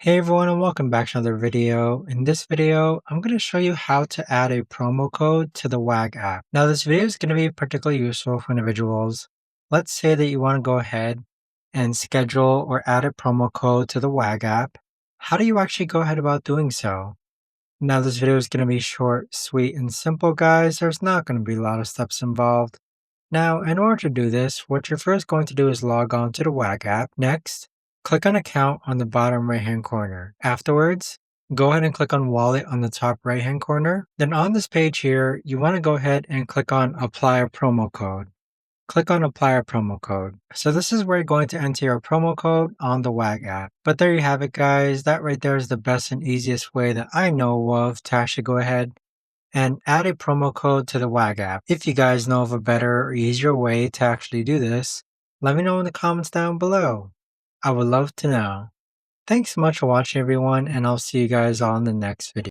Hey everyone and welcome back to another video. In this video, I'm going to show you how to add a promo code to the WAG app. Now this video is going to be particularly useful for individuals. Let's say that you want to go ahead and schedule or add a promo code to the WAG app. How do you actually go ahead about doing so? Now this video is going to be short, sweet, and simple guys. There's not going to be a lot of steps involved. Now, in order to do this, what you're first going to do is log on to the WAG app. Next, click on Account on the bottom right-hand corner. Afterwards, go ahead and click on Wallet on the top right-hand corner. Then on this page here, you want to go ahead and click on Apply a Promo Code. Click on Apply a Promo Code. So this is where you're going to enter your promo code on the WAG app. But there you have it, guys. That right there is the best and easiest way that I know of to actually go ahead and add a promo code to the WAG app. If you guys know of a better or easier way to actually do this, let me know in the comments down below. I would love to know. Thanks so much for watching everyone, and I'll see you guys all in the next video.